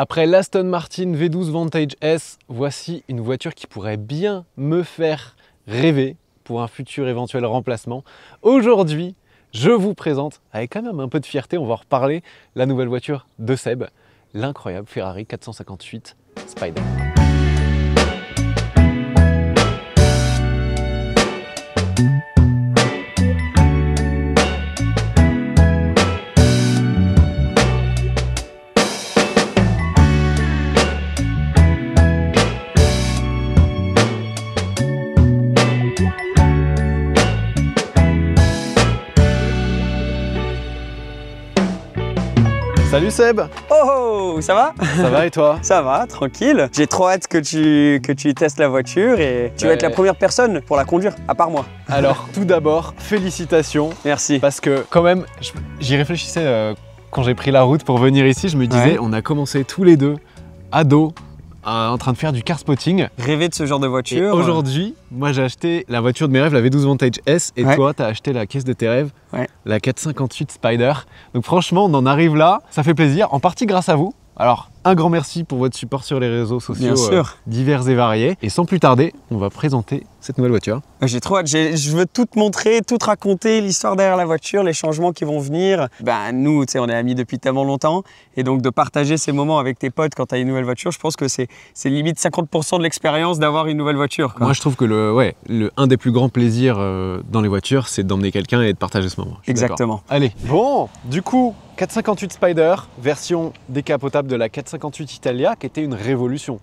Après l'Aston Martin V12 Vantage S, voici une voiture qui pourrait bien me faire rêver pour un futur éventuel remplacement. Aujourd'hui, je vous présente, avec quand même un peu de fierté, on va en reparler, la nouvelle voiture de Seb, l'incroyable Ferrari 458 Spider. Salut Seb! Oh, ça va? Ça va et toi? Ça va, tranquille. J'ai trop hâte que tu testes la voiture et tu vas être la première personne pour la conduire, à part moi. Alors, tout d'abord, félicitations. Merci. Parce que quand même, j'y réfléchissais quand j'ai pris la route pour venir ici, je me disais, on a commencé tous les deux, ados, en train de faire du car spotting. Rêver de ce genre de voiture. Aujourd'hui, moi j'ai acheté la voiture de mes rêves, la V12 Vantage S, et toi t'as acheté la caisse de tes rêves, la 458 Spider. Donc franchement, on en arrive là, ça fait plaisir, en partie grâce à vous. Alors, un grand merci pour votre support sur les réseaux sociaux divers et variés. Et sans plus tarder, on va présenter cette nouvelle voiture. J'ai trop hâte, je veux tout te montrer, tout te raconter, l'histoire derrière la voiture, les changements qui vont venir. Ben, nous, tu sais, on est amis depuis tellement longtemps. Et donc, de partager ces moments avec tes potes quand tu as une nouvelle voiture, je pense que c'est limite 50% de l'expérience d'avoir une nouvelle voiture, quoi. Moi, je trouve que un des plus grands plaisirs dans les voitures, c'est d'emmener quelqu'un et de partager ce moment. Exactement. Allez, bon, du coup, 458 Spider, version décapotable de la 458 Italia, qui était une révolution.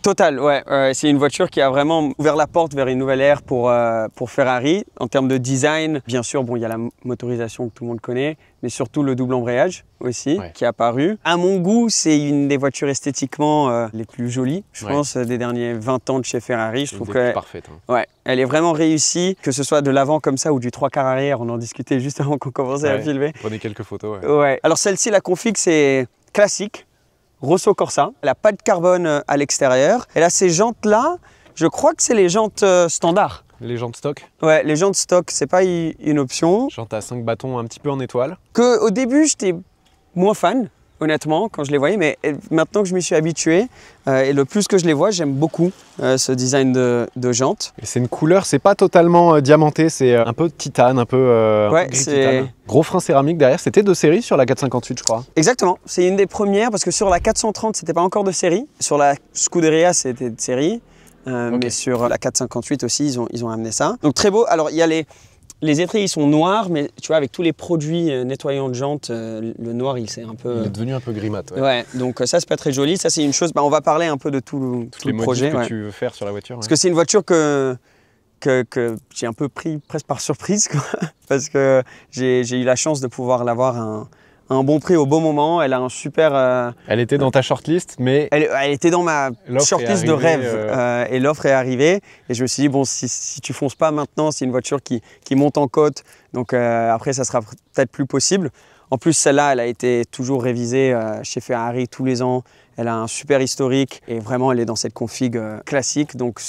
Total, ouais. C'est une voiture qui a vraiment ouvert la porte vers une nouvelle ère pour Ferrari. En termes de design, bien sûr, bon, il y a la motorisation que tout le monde connaît, mais surtout le double embrayage aussi, qui est apparu. À mon goût, c'est une des voitures esthétiquement les plus jolies, je pense, des derniers 20 ans de chez Ferrari. Je trouve que parfaite. Ouais, elle est vraiment réussie, que ce soit de l'avant comme ça ou du 3/4 arrière. On en discutait juste avant qu'on commençait à filmer. Prenez quelques photos. Ouais. Alors celle-ci, la config, c'est classique. Rosso Corsa, elle n'a pas de carbone à l'extérieur. Elle a ces jantes-là, je crois que c'est les jantes standards. Les jantes stock? Ouais, les jantes stock, c'est pas une option. Jantes à 5 bâtons un petit peu en étoile. Au début, j'étais moins fan, honnêtement, quand je les voyais, mais maintenant que je m'y suis habitué, et le plus que je les vois, j'aime beaucoup ce design de jantes. C'est une couleur, c'est pas totalement diamanté, c'est un peu titane, un peu gris titane. Gros frein céramique derrière, c'était de série sur la 458 je crois. Exactement, c'est une des premières parce que sur la 430 c'était pas encore de série, sur la Scuderia c'était de série, mais sur la 458 aussi ils ont amené ça. Donc très beau, alors il y a les étriers ils sont noirs, mais tu vois avec tous les produits nettoyants de jantes, le noir il est devenu un peu gris mat. Ouais, donc ça c'est pas très joli, ça c'est une chose, on va parler un peu de tout le projet. Que tu veux faire sur la voiture. Parce que c'est une voiture que j'ai un peu pris presque par surprise, quoi, parce que j'ai eu la chance de pouvoir l'avoir à un bon prix au bon moment. Elle a un super... elle était dans ta shortlist, mais... Elle était dans ma shortlist de rêve et l'offre est arrivée. Et je me suis dit, bon, si tu fonces pas maintenant, c'est une voiture qui monte en côte, donc après ça sera peut-être plus possible. En plus, celle-là, elle a été toujours révisée chez Ferrari tous les ans. Elle a un super historique et vraiment, elle est dans cette config classique. Donc,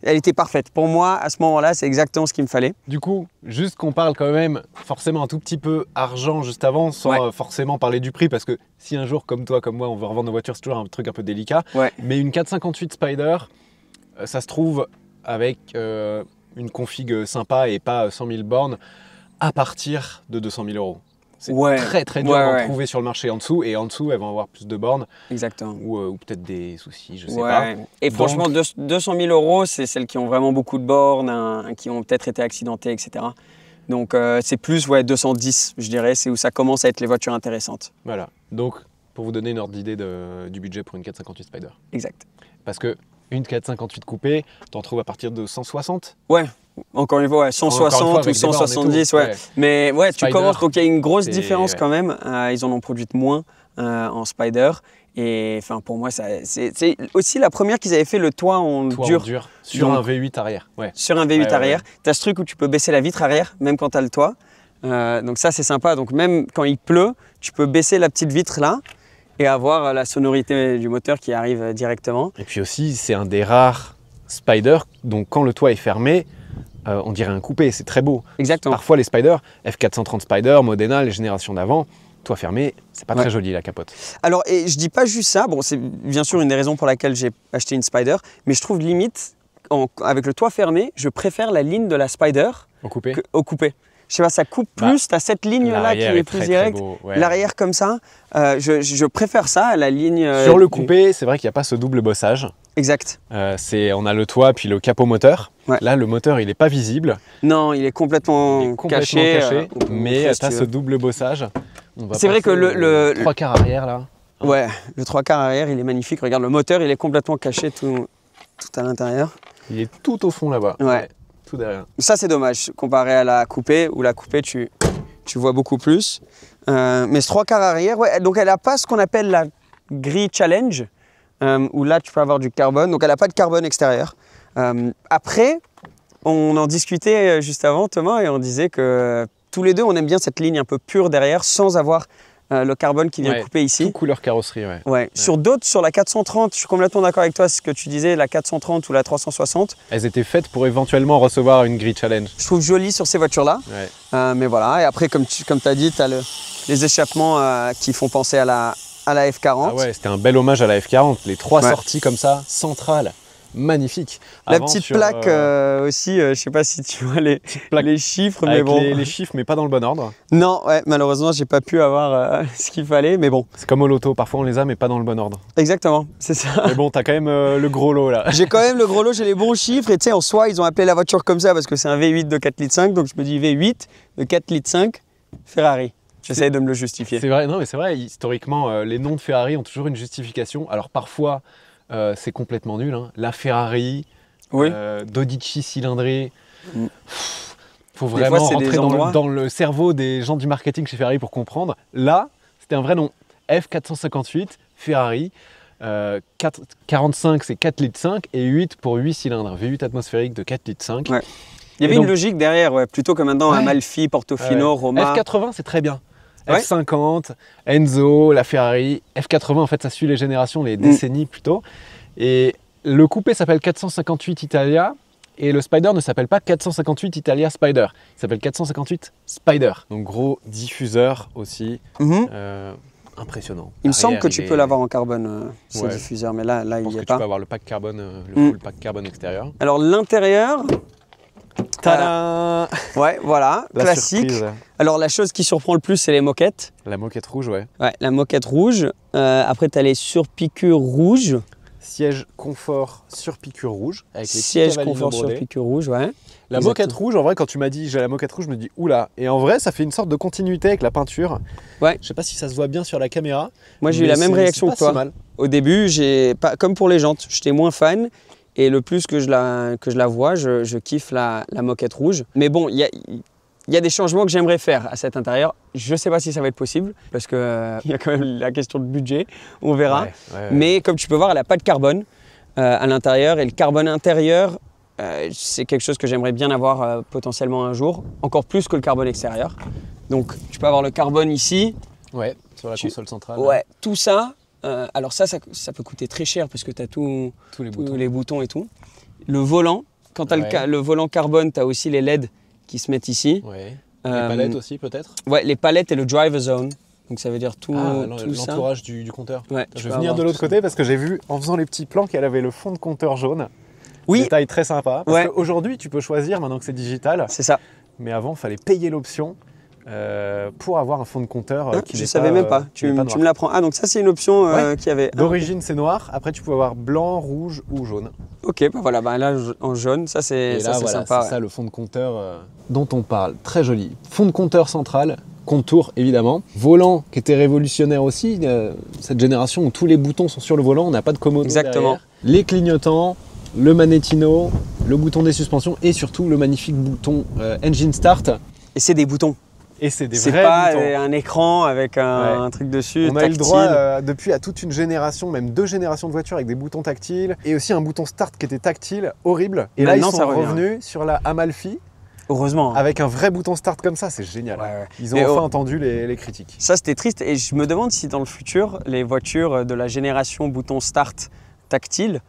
elle était parfaite. Pour moi, à ce moment-là, c'est exactement ce qu'il me fallait. Du coup, juste qu'on parle quand même forcément un tout petit peu argent juste avant, sans forcément parler du prix. Parce que si un jour, comme toi, comme moi, on veut revendre nos voitures, c'est toujours un truc un peu délicat. Mais une 458 Spider, ça se trouve avec une config sympa et pas 100 000 bornes à partir de 200 000 €. C'est très dur d'en trouver sur le marché en dessous, et en dessous, elles vont avoir plus de bornes. Exactement. Ou peut-être des soucis, je sais pas. Et franchement, 200 000 €, c'est celles qui ont vraiment beaucoup de bornes, qui ont peut-être été accidentées, etc. Donc c'est plus 210, je dirais, c'est où ça commence à être les voitures intéressantes. Voilà, donc pour vous donner une ordre d'idée du budget pour une 458 Spider. Exact. Parce que une 458 coupée, t'en trouves à partir de 150. Ouais. Encore une fois, 160 ou 170, Mais tu commences, donc il y a une grosse différence quand même. Ils en ont produit moins en Spider. Et enfin, pour moi, c'est aussi la première qu'ils avaient fait le toit en dur. Sur un V8 arrière. Sur un V8 arrière. Tu as ce truc où tu peux baisser la vitre arrière, même quand tu as le toit. Donc ça, c'est sympa. Donc même quand il pleut, tu peux baisser la petite vitre là et avoir la sonorité du moteur qui arrive directement. Et puis aussi, c'est un des rares Spider, donc quand le toit est fermé, on dirait un coupé, c'est très beau. Exactement. Parfois les Spider, F430 Spider, Modena, les générations d'avant, toit fermé, c'est pas très joli la capote. Alors, et je dis pas juste ça, bon, c'est bien sûr une des raisons pour laquelle j'ai acheté une Spyder, mais je trouve limite, avec le toit fermé, je préfère la ligne de la Spyder au coupé. Au coupé. Je sais pas, ça coupe plus, tu as cette ligne-là qui est plus directe. L'arrière comme ça, je préfère ça à la ligne… Sur le coupé, c'est vrai qu'il n'y a pas ce double bossage. Exact. On a le toit puis le capot moteur. Là, le moteur, il n'est pas visible. Non, il est complètement caché. Mais tu as ce double bossage. C'est vrai que le 3/4 arrière, là. Ouais, le 3/4 arrière, il est magnifique. Regarde, le moteur, il est complètement caché tout à l'intérieur. Il est tout au fond là-bas. Ouais. Tout derrière. Ça, c'est dommage, comparé à la coupée, où la coupée, tu vois beaucoup plus. Mais ce 3/4 arrière, donc elle n'a pas ce qu'on appelle la grille challenge, où là, tu peux avoir du carbone. Donc, elle n'a pas de carbone extérieur. Après, on en discutait juste avant, Thomas, et on disait que tous les deux, on aime bien cette ligne un peu pure derrière, sans avoir le carbone qui vient couper ici. Tout couleur carrosserie, Sur d'autres, sur la 430, je suis complètement d'accord avec toi, ce que tu disais, la 430 ou la 360. Elles étaient faites pour éventuellement recevoir une grille challenge. Je trouve joli sur ces voitures-là. Mais voilà, et après, comme tu as dit, tu as les échappements qui font penser à la F40. Ah ouais, c'était un bel hommage à la F40. Les 3 sorties comme ça, centrales. Magnifique. La petite plaque aussi, je sais pas si tu vois les chiffres, mais bon. Les chiffres, mais pas dans le bon ordre. Non, malheureusement, j'ai pas pu avoir ce qu'il fallait, mais bon. C'est comme au loto, parfois on les a, mais pas dans le bon ordre. Exactement, c'est ça. Mais bon, t'as quand même le gros lot là. J'ai quand même le gros lot, j'ai les bons chiffres, et tu sais, en soi, ils ont appelé la voiture comme ça parce que c'est un V8 de 4,5 litres, donc je me dis V8 de 4,5 litres, Ferrari. J'essaie de me le justifier. C'est vrai, non, mais c'est vrai, historiquement, les noms de Ferrari ont toujours une justification. Alors parfois, c'est complètement nul. Hein. La Ferrari, Dodici cylindrée. Il faut vraiment rentrer dans le cerveau des gens du marketing chez Ferrari pour comprendre. Là, c'était un vrai nom. F458, Ferrari. 45, c'est 4,5 litres et 8 pour 8 cylindres. V8 atmosphérique de 4,5 litres. Il y avait une logique derrière, plutôt que maintenant Amalfi, Portofino, Roma. F80, c'est très bien. F50, Enzo, la Ferrari. F80, en fait, ça suit les générations, les décennies plutôt. Et le coupé s'appelle 458 Italia et le Spider ne s'appelle pas 458 Italia Spider. Il s'appelle 458 Spider. Donc gros diffuseur aussi. Impressionnant. Il me semble que tu peux l'avoir en carbone, ce diffuseur, mais là il n'y a pas. Tu peux avoir le pack carbone, le full pack carbone extérieur. Alors l'intérieur… Tadam Ouais, voilà, classique. Surprise. Alors la chose qui surprend le plus, c'est les moquettes. La moquette rouge, ouais. Ouais, la moquette rouge. Après, tu as les surpiqûres rouges. Siège confort sur piqûre rouge. Avec les siège confort sur piqûre rouge, ouais. La moquette rouge, en vrai, quand tu m'as dit j'ai la moquette rouge, je me dis oula. Et en vrai, ça fait une sorte de continuité avec la peinture. Ouais. Je sais pas si ça se voit bien sur la caméra. Moi, j'ai eu la même réaction que toi. Si mal. Au début, comme pour les jantes, j'étais moins fan. Et le plus que je la vois, je kiffe la moquette rouge. Mais bon, il y a des changements que j'aimerais faire à cet intérieur. Je ne sais pas si ça va être possible, parce qu'il y a quand même la question de budget, on verra. Mais comme tu peux voir, elle n'a pas de carbone à l'intérieur. Et le carbone intérieur, c'est quelque chose que j'aimerais bien avoir potentiellement un jour, encore plus que le carbone extérieur. Donc tu peux avoir le carbone ici. Ouais, sur la console centrale. Ouais, tout ça. Alors ça peut coûter très cher parce que tu as tous les boutons et tout. Le volant, quand tu as le volant carbone, tu as aussi les LED qui se mettent ici. Ouais. Les palettes aussi peut-être. Ouais, les palettes et le driver zone. Donc ça veut dire tout ça. L'entourage du compteur. Ouais, je vais venir de l'autre côté parce que j'ai vu en faisant les petits plans qu'elle avait le fond de compteur jaune. Oui. Détail très sympa. Parce qu'aujourd'hui tu peux choisir maintenant que c'est digital. C'est ça. Mais avant il fallait payer l'option. Pour avoir un fond de compteur qui je ne savais même pas, tu me l'apprends. Ah donc ça c'est une option qui avait… D'origine c'est noir, après tu peux avoir blanc, rouge ou jaune. Ok, bah voilà, là en jaune, ça c'est sympa. C'est ça le fond de compteur dont on parle, très joli. Fond de compteur central, contour évidemment. Volant qui était révolutionnaire aussi, cette génération où tous les boutons sont sur le volant, on n'a pas de commodo. Exactement. Derrière. Les clignotants, le magnétino, le bouton des suspensions et surtout le magnifique bouton Engine Start. Et c'est des boutons. Et c'est des vrais boutons. C'est pas un écran avec un truc dessus. On a eu le droit depuis à toute une génération, même 2 générations de voitures avec des boutons tactiles et aussi un bouton start qui était tactile, horrible. Et là, ils sont revenus sur la Amalfi. Heureusement. Avec un vrai bouton start comme ça, c'est génial. Ils ont enfin entendu les critiques. Ça, c'était triste. Et je me demande si dans le futur, les voitures de la génération bouton start tactile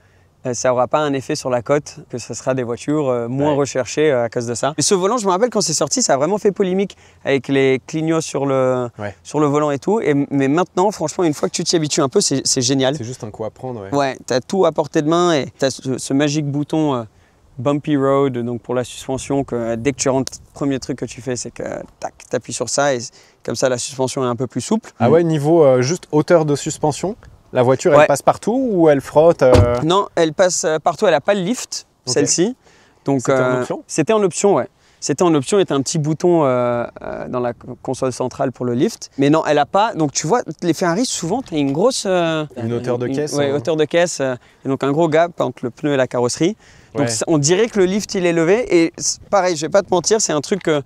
ça n'aura pas un effet sur la cote, que ce sera des voitures moins recherchées à cause de ça. Mais ce volant, je me rappelle quand c'est sorti, ça a vraiment fait polémique avec les clignots sur le volant et tout. Mais maintenant, franchement, une fois que tu t'y habitues un peu, c'est génial. C'est juste un coup à prendre. Ouais, tu as tout à portée de main et tu as ce magique bouton Bumpy Road, donc pour la suspension, que dès que tu rentres, le premier truc que tu fais, c'est que tu appuies sur ça et comme ça, la suspension est un peu plus souple. Ah ouais, niveau juste hauteur de suspension, la voiture, elle passe partout ou elle frotte Non, elle passe partout. Elle n'a pas le lift, celle-ci. C'était en option? C'était en option, ouais. C'était en option, il y a un petit bouton dans la console centrale pour le lift. Mais non, elle n'a pas. Donc tu vois, les Ferrari, souvent, tu as une grosse... une hauteur de caisse. Oui, hauteur de caisse. Et donc un gros gap entre le pneu et la carrosserie. Donc on dirait que le lift, il est levé. Et pareil, je vais pas te mentir, c'est un truc que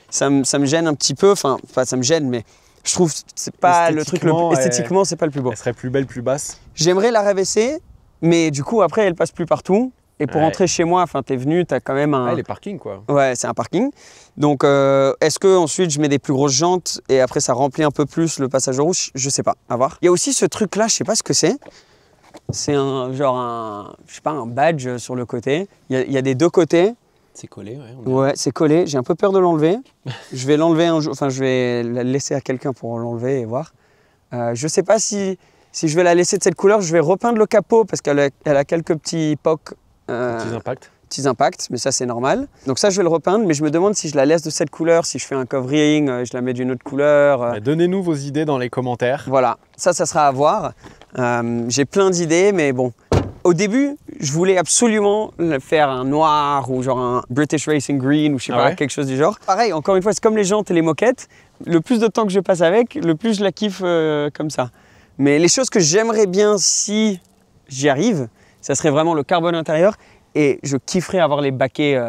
ça me gêne un petit peu. Enfin, pas ça me gêne, mais... Je trouve que c'est pas le truc esthétiquement, c'est pas le plus beau. Elle serait plus belle, plus basse. J'aimerais la rabaisser, mais du coup après elle passe plus partout. Et pour rentrer chez moi, enfin t'es venu, t'as quand même un. Les parkings quoi. Ouais, c'est un parking. Donc est-ce que ensuite je mets des plus grosses jantes et après ça remplit un peu plus le passage rouge? Je sais pas, à voir. Il y a aussi ce truc là, je sais pas ce que c'est. C'est un je sais pas, un badge sur le côté. Il y a des deux côtés. C'est collé, ouais, c'est collé. J'ai un peu peur de l'enlever. Je vais l'enlever un jour. Enfin, je vais la laisser à quelqu'un pour l'enlever et voir. Je sais pas si je vais la laisser de cette couleur. Je vais repeindre le capot parce qu'elle a quelques petits pocs. Petits impacts, mais ça c'est normal. Donc ça je vais le repeindre, mais je me demande si je la laisse de cette couleur, si je fais un covering, je la mets d'une autre couleur. Donnez-nous vos idées dans les commentaires. Voilà, ça sera à voir. J'ai plein d'idées, mais bon. Au début, je voulais absolument faire un noir ou genre un British Racing Green ou je sais pas, quelque chose du genre. Pareil, encore une fois, c'est comme les jantes et les moquettes. Le plus de temps que je passe avec, le plus je la kiffe comme ça. Mais les choses que j'aimerais bien si j'y arrive, ça serait vraiment le carbone intérieur et je kifferais avoir les baquets.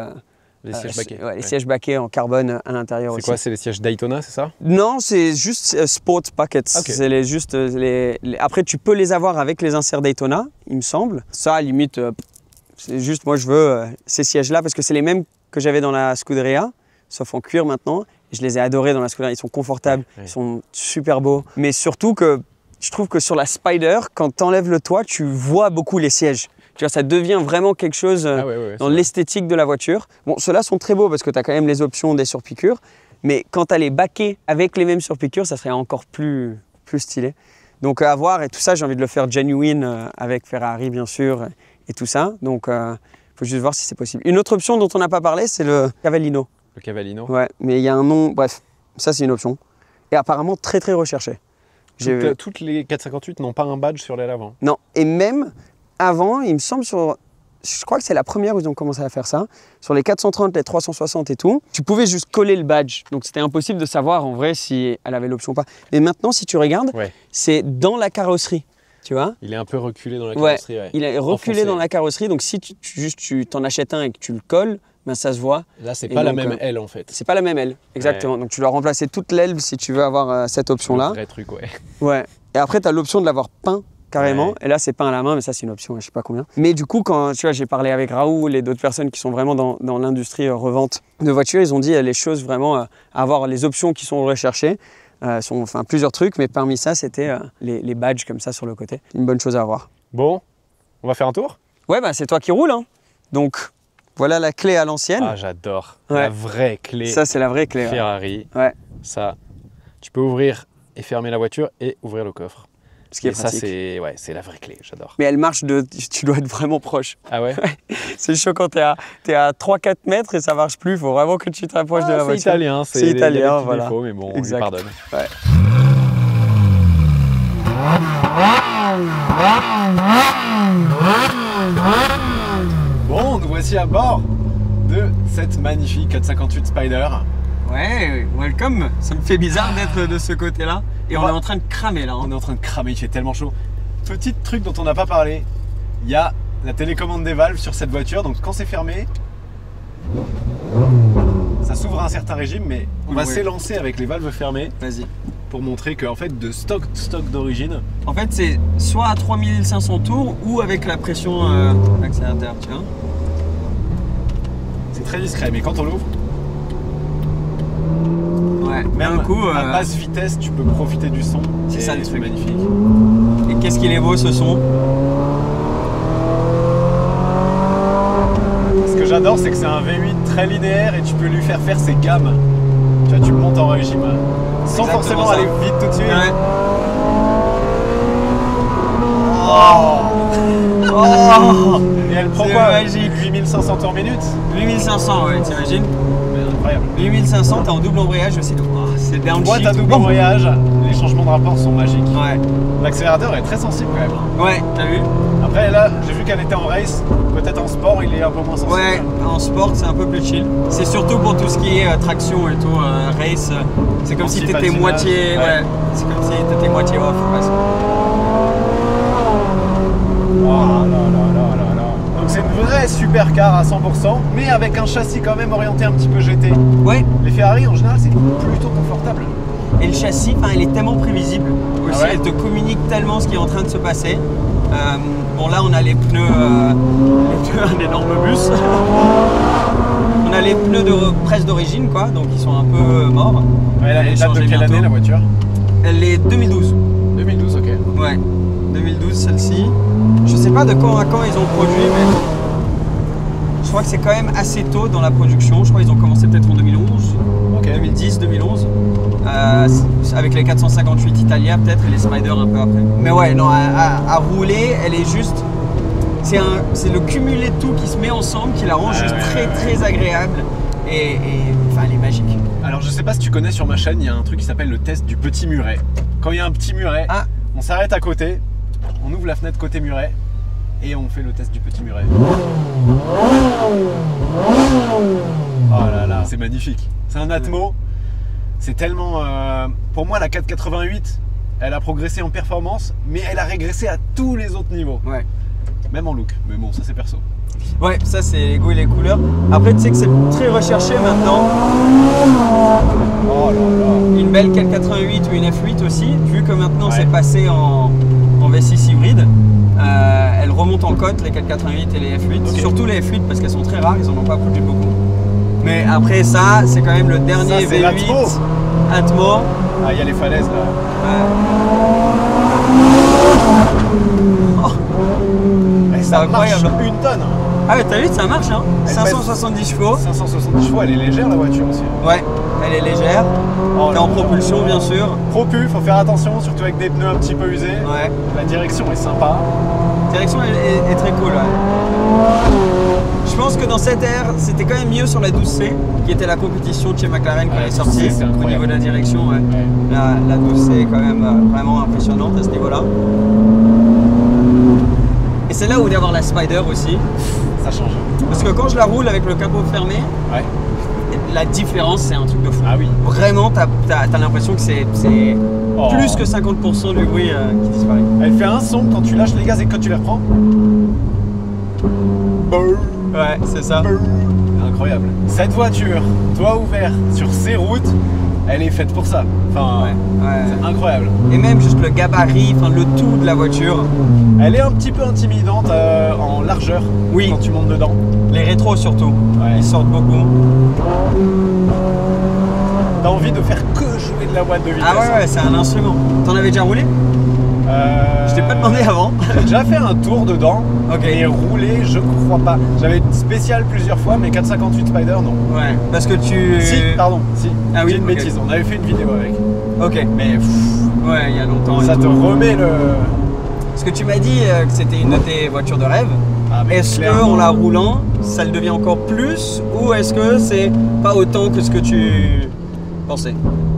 Les sièges baquets. Les sièges baquets en carbone à l'intérieur aussi. C'est quoi, c'est les sièges Daytona, c'est ça? Non, c'est juste Sport Buckets. Okay. C'est Après, tu peux les avoir avec les inserts Daytona, il me semble. Ça, à la limite, c'est juste, moi, je veux ces sièges-là parce que c'est les mêmes que j'avais dans la Scuderia, sauf en cuir maintenant. Je les ai adorés dans la Scuderia. Ils sont confortables, ils sont super beaux. Mais surtout que je trouve que sur la Spider, quand tu enlèves le toit, tu vois beaucoup les sièges. Tu vois, ça devient vraiment quelque chose dans l'esthétique de la voiture. Bon, ceux-là sont très beaux parce que tu as quand même les options des surpiqûres. Mais quand tu as les baquets avec les mêmes surpiqûres, ça serait encore plus stylé. Donc à voir, et tout ça, j'ai envie de le faire genuine avec Ferrari, bien sûr, et tout ça. Donc il faut juste voir si c'est possible. Une autre option dont on n'a pas parlé, c'est le Cavallino. Le Cavallino? Ouais, mais il y a un nom, bref, ça c'est une option. Et apparemment très très recherché. Toutes les 458 n'ont pas un badge sur l'aile avant. Non, et même avant, il me semble je crois que c'est la première où ils ont commencé à faire ça. Sur les 430, les 360 et tout, tu pouvais juste coller le badge. Donc c'était impossible de savoir en vrai si elle avait l'option ou pas. Mais maintenant, si tu regardes, c'est dans la carrosserie. Tu vois? Il est un peu reculé dans la carrosserie. Il est reculé dans la carrosserie. Donc si tu t'en achètes un et que tu le colles, ben ça se voit. Là, c'est pas la même aile en fait. C'est pas la même aile, exactement. Donc tu dois remplacer toute l'aile si tu veux avoir cette option-là. Un vrai truc, Ouais. Et après, tu as l'option de l'avoir peint carrément. Et là, c'est peint à la main, mais ça, c'est une option, je sais pas combien. Mais du coup, quand tu vois, j'ai parlé avec Raoul et d'autres personnes qui sont vraiment dans l'industrie revente de voitures, ils ont dit les choses vraiment, avoir les options qui sont recherchées. Enfin, plusieurs trucs, mais parmi ça, c'était les badges comme ça sur le côté. Une bonne chose à avoir. Bon, on va faire un tour? Ouais, bah, c'est toi qui roule. Hein. Donc, voilà la clé à l'ancienne. Ah, j'adore. La vraie clé. Ça, c'est la vraie clé. Ferrari. Ouais. Ça, tu peux ouvrir et fermer la voiture et ouvrir le coffre. Ce qui est pratique. Ça, c'est la vraie clé, j'adore. Mais elle marche tu dois être vraiment proche. Ah ouais? C'est chaud quand t'es à 3-4 mètres et ça marche plus. Il faut vraiment que tu t'approches de la voiture. C'est italien, c'est italien, voilà. Défauts, mais bon, on lui pardonne. Ouais. Bon, nous voici à bord de cette magnifique 458 Spider. Ouais, welcome. Ça me fait bizarre d'être de ce côté-là. Et on est en train de cramer là. Hein. On est en train de cramer, il fait tellement chaud. Petit truc dont on n'a pas parlé, il y a la télécommande des valves sur cette voiture. Donc quand c'est fermé, ça s'ouvre à un certain régime, mais on va s'élancer avec les valves fermées. Vas-y. Pour montrer qu'en fait, de stock d'origine. En fait, c'est soit à 3500 tours ou avec la pression accélérateur, tu vois. C'est très discret, mais quand on l'ouvre, même coup, à basse vitesse, tu peux profiter du son. C'est ça, c'est magnifique. Et qu'est-ce qu'il est beau ce son. j'adore, c'est que c'est un V8 très linéaire et tu peux lui faire ses gammes. Tu vois, tu montes en régime sans forcément aller vite tout de suite. Ouais. Oh. Et elle prend quoi? Magique. 8500 tours minute. 8500, ouais, t'imagines? Incroyable. 8500, t'es en double embrayage aussi. C'est downshift. Moi, t'as double embrayage, les changements de rapport sont magiques. Ouais. L'accélérateur est très sensible quand même. Ouais, t'as vu? Après, là, j'ai vu qu'elle était en race. Peut-être en sport, il est un peu moins sensible. Ouais, en sport, c'est un peu plus chill. C'est surtout pour tout ce qui est traction et tout, race. C'est comme si t'étais moitié. Ouais. C'est comme si t'étais moitié off presque. Oh là là là là là. Donc c'est une vraie supercar à 100%, mais avec un châssis quand même orienté un petit peu GT. Ouais. Les Ferrari en général c'est plutôt confortable. Et le châssis, il est tellement prévisible. Aussi, elle te communique tellement ce qui est en train de se passer. Bon là on a les pneus, un énorme bus. On a les pneus presque d'origine quoi, donc ils sont un peu morts. Ouais, elle date de quelle année la voiture? Elle est 2012. 2012, ok. Ouais, 2012 celle-ci. Je sais pas de quand à quand ils ont produit, mais je crois que c'est quand même assez tôt dans la production. Je crois qu'ils ont commencé peut-être en 2011, okay. 2010, 2011. Avec les 458 Italia peut-être et les Spider un peu après. Mais ouais, non, à rouler, elle est juste... C'est le cumulé de tout qui se met ensemble qui la rend juste très agréable et elle est magique. Alors je sais pas si tu connais, sur ma chaîne, il y a un truc qui s'appelle le test du petit muret. Quand il y a un petit muret, on s'arrête à côté, on ouvre la fenêtre côté muret et on fait le test du petit muret. Oh là là, c'est magnifique. C'est un Atmo. C'est tellement... pour moi, la 488, elle a progressé en performance, mais elle a régressé à tous les autres niveaux. Ouais. Même en look. Mais bon, ça c'est perso. Ouais, ça c'est les goûts et les couleurs. Après, tu sais que c'est très recherché maintenant. Oh là là. Une belle 488 ou une F8 aussi, vu que maintenant c'est passé en V6 hybride. Elles remontent en cote, les 488 et les F8. Okay. Surtout les F8 parce qu'elles sont très rares, ils en ont pas produit beaucoup. Mais après ça, c'est quand même le dernier V8 Atmo. Ah, il y a les falaises là. Oh. C'est incroyable. Une tonne. Ah ouais, t'as vu, ça marche hein. 570 chevaux. 570 chevaux, elle est légère la voiture aussi. Ouais, elle est légère. Oh, t'es en propulsion bien sûr. Propu, faut faire attention, surtout avec des pneus un petit peu usés. Ouais. La direction est sympa. La direction est très cool, ouais. Je pense que dans cette ère, c'était quand même mieux sur la 12C, qui était la compétition de chez McLaren quand elle est sortie. Au niveau de la direction, ouais. La 12C est quand même vraiment impressionnante à ce niveau-là. Et c'est là où d'avoir la Spider aussi. Ça change. Parce que quand je la roule avec le capot fermé, la différence c'est un truc de fou. Ah oui. Vraiment, t'as l'impression que c'est plus que 50% du bruit qui disparaît. Elle fait un son quand tu lâches les gaz et quand tu les reprends. Ouais, c'est ça. Incroyable. Cette voiture, toit ouvert, sur ces routes, elle est faite pour ça. Enfin, c'est incroyable. Et même juste le gabarit, le tout de la voiture. Elle est un petit peu intimidante en largeur quand tu montes dedans. Les rétros surtout, ils sortent beaucoup. T'as envie de faire que jouer de la boîte de vitesse. Ah ouais, c'est un instrument. T'en avais déjà roulé? Je t'ai pas demandé avant. J'ai déjà fait un tour dedans, et roulé, je crois pas. J'avais une spéciale plusieurs fois, mais 458 Spider, non. Ouais, parce que tu... Si, pardon, si. Ah oui, j'ai une bêtise, on avait fait une vidéo avec. Ok. Mais ouais, il y a longtemps. Ça te remet le... Parce que tu m'as dit que c'était une de tes voitures de rêve. Est-ce qu'en la roulant, ça le devient encore plus, ou est-ce que c'est pas autant que ce que tu pensais?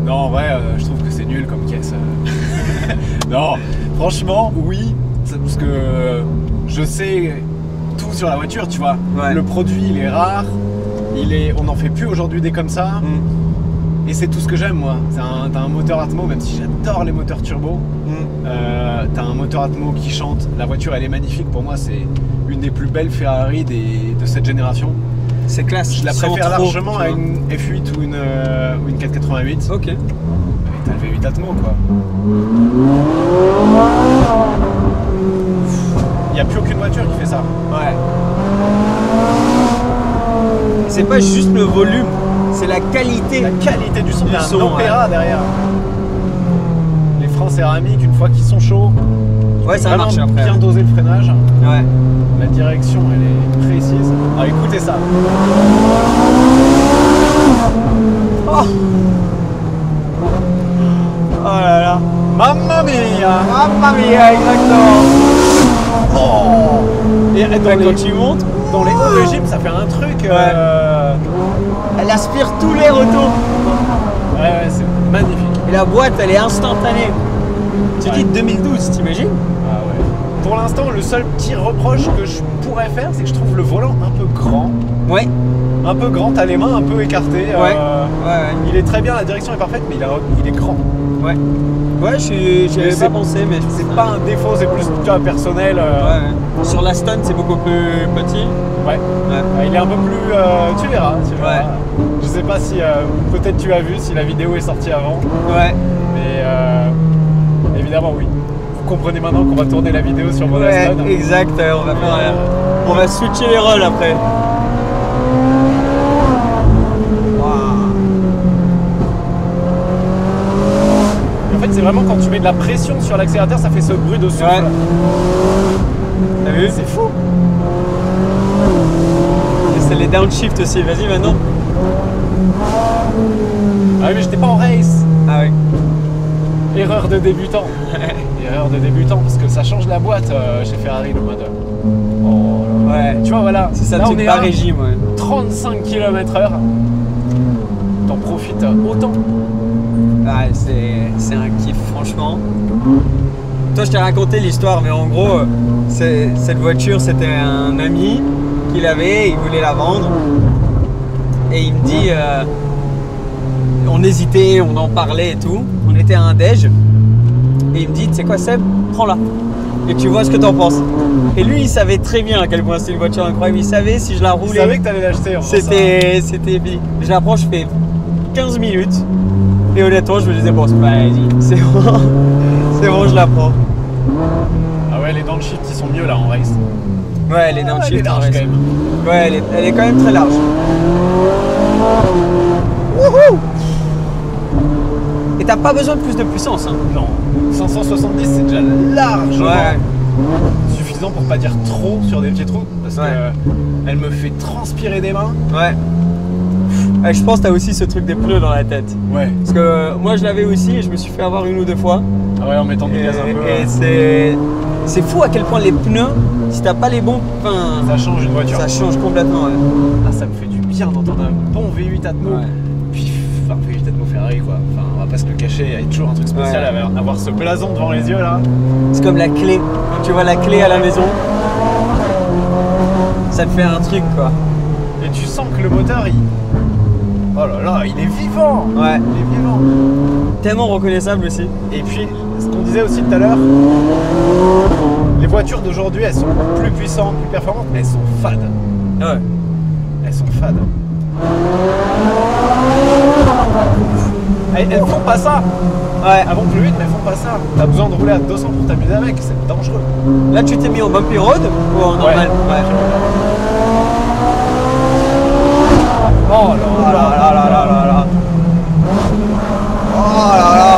Non, en vrai, je trouve que c'est nul comme caisse. Non, franchement, oui, parce que je sais tout sur la voiture, tu vois. Le produit, il est rare, on n'en fait plus aujourd'hui des comme ça. Et c'est tout ce que j'aime, moi. T'as un moteur Atmo, même si j'adore les moteurs turbo. T'as un moteur Atmo qui chante. La voiture, elle est magnifique. Pour moi, c'est une des plus belles Ferrari de cette génération. C'est classe. Je la préfère largement à une F8 ou une 488. Ok. Et t'as le V8 Atmo, quoi. Il n'y a plus aucune voiture qui fait ça. Ouais. C'est pas juste le volume, c'est la qualité. La qualité du son. Il y a un opéra derrière. Les freins céramiques, une fois qu'ils sont chauds, Ouais, ça marche après. Bien doser le freinage. Ouais. La direction, elle est précise. Ah, écoutez ça. Oh, oh là là. Mamma mia! Mamma mia, exactement. Oh! Et Quand tu montes, dans les hauts régimes, ça fait un truc. Elle aspire tous les retours. Ouais, c'est magnifique. Et la boîte, elle est instantanée. Tu dis 2012, t'imagines? Ah ouais. Pour l'instant, le seul petit reproche que je pourrais faire, c'est que je trouve le volant un peu grand. Ouais. Un peu grand, t'as les mains un peu écartées. Ouais. Il est très bien, la direction est parfaite, mais il est grand. Ouais. Ouais, j'y avais pas pensé, mais c'est pas un défaut, c'est plus personnel. Ouais. Sur la Stone, c'est beaucoup plus petit. Ouais. Il est un peu plus. Tu verras. Ouais. Je sais pas si. Peut-être tu as vu si la vidéo est sortie avant. Ouais. Mais évidemment, oui. Vous comprenez maintenant qu'on va tourner la vidéo sur mon Aston. Exact. On va switcher les rôles après. C'est vraiment quand tu mets de la pression sur l'accélérateur, ça fait ce bruit de souffle. Ouais. T'as vu? C'est fou. Et c'est les downshift aussi, vas-y maintenant. Ah oui, mais j'étais pas en race. Ah oui. Erreur de débutant. Erreur de débutant, parce que ça change la boîte chez Ferrari le mode. Oh, ouais, tu vois, voilà. C'est ça, on est pas régime. Ouais. 35 km/h. T'en profites autant. Ah, c'est un kiff, franchement. Toi, je t'ai raconté l'histoire, mais en gros, cette voiture, c'était un ami qui l'avait, il voulait la vendre. Et il me dit, on hésitait, on en parlait et tout. On était à un déj. Et il me dit, tu sais quoi, Seb, prends-la. Et tu vois ce que t'en penses. Et lui, il savait très bien à quel point c'était une voiture incroyable. Il savait si je la roulais. Il savait que t'allais l'acheter. C'était épique. Je la prends, je fais 15 minutes. Et honnêtement, je me disais, bon, c'est pas, vas-y, c'est bon, je la prends. Ah ouais, les downshift, ils sont mieux là en race. Ouais, les downshift, elle est large quand même. Ouais, elle est quand même très large. Wouhou! Et t'as pas besoin de plus de puissance, hein. Non, 570, c'est déjà large. Ouais. Suffisant pour pas dire trop sur des petites routes, parce que elle me fait transpirer des mains. Ouais. Et je pense que t'as aussi ce truc des pneus dans la tête. Ouais. Parce que moi je l'avais aussi et je me suis fait avoir une ou deux fois. Ah ouais, en mettant du gaz un peu. Et c'est fou à quel point les pneus, si t'as pas les bons, ça change une voiture. Ça change complètement. Ouais. Ah, ça me fait du bien d'entendre un bon V8 Atmo. Ouais. Puis, enfin, V8 Atmo Ferrari quoi. Enfin, on va pas se le cacher, il y a toujours un truc spécial à avoir ce blason devant les yeux là. C'est comme la clé. Quand tu vois la clé à la maison, ça te fait un truc quoi. Et tu sens que le moteur oh là là, il est vivant! Ouais. Il est vivant. Tellement reconnaissable aussi. Et puis, ce qu'on disait aussi tout à l'heure, les voitures d'aujourd'hui, elles sont plus puissantes, plus performantes, mais elles sont fades. Ouais. Elles sont fades. Elles font pas ça. Ouais. Elles vont plus vite, mais elles font pas ça. T'as besoin de rouler à 200 pour t'amuser avec, c'est dangereux. Là, tu t'es mis en bumpy road ou en normal? Ouais. Oh là là là là là là là. Oh là là.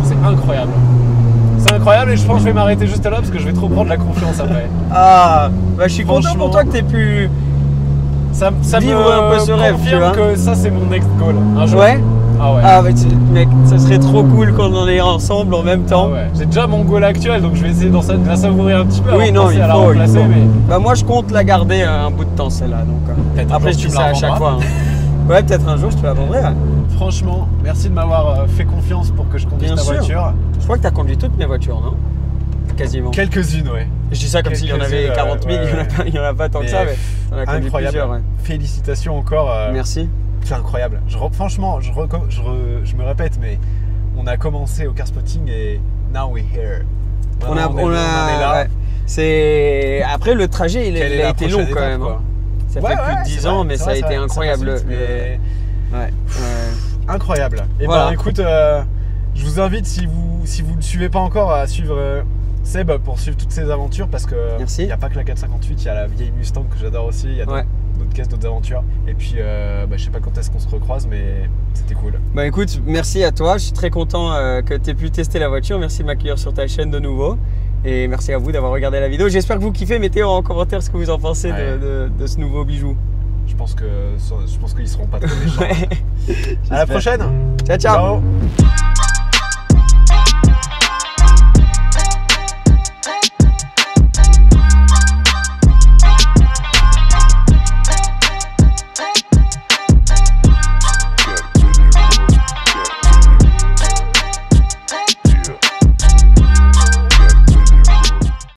C'est incroyable. C'est incroyable et je pense que je vais m'arrêter juste là parce que je vais trop prendre la confiance après. Ah, bah je suis content pour toi que t'aies pu ça vivre un peu ce rêve. Confirme que ça c'est mon next goal. Un jour. Ouais. Ah ouais. Ah bah mec, ça serait trop cool qu'on en ait ensemble en même temps. Ah ouais. J'ai déjà mon goal actuel donc je vais essayer de la savourer un petit peu. Oui, non, il faut, remplacer, mais... Bah moi je compte la garder un bout de temps celle-là donc. Après je dis ça à chaque fois. Hein. Ouais, peut-être un jour je te la vendrai. Ouais. Franchement, merci de m'avoir fait confiance pour que je conduise ta voiture. Je crois que tu as conduit toutes mes voitures, non? Quasiment. Quelques-unes, ouais. Je dis ça comme s'il y en avait 40 000, il n'y en a pas tant que ça, mais t'en as conduit plusieurs. Ouais. Félicitations encore. Merci. C'est incroyable. Franchement, je me répète, mais on a commencé au car spotting et now we're here. On est là. Ouais. C'est... Après, le trajet, il a été long quand même. Hein. Ça fait plus de 10 ans, mais ça a été incroyable. Ouais. Incroyable. Et voilà. Ben écoute, je vous invite, si vous ne le suivez pas encore, à suivre Seb pour suivre toutes ses aventures parce que il n'y a pas que la 458, il y a la vieille Mustang que j'adore aussi. Il y a d'autres caisses, d'autres aventures. Et puis, je sais pas quand est-ce qu'on se recroise, mais c'était cool. Bah écoute, merci à toi. Je suis très content que tu aies pu tester la voiture. Merci de m'accueillir sur ta chaîne de nouveau. Et merci à vous d'avoir regardé la vidéo. J'espère que vous kiffez. Mettez en commentaire ce que vous en pensez de ce nouveau bijou. Je pense qu'ils seront pas trop méchants. À la prochaine. Ciao, ciao. Ciao.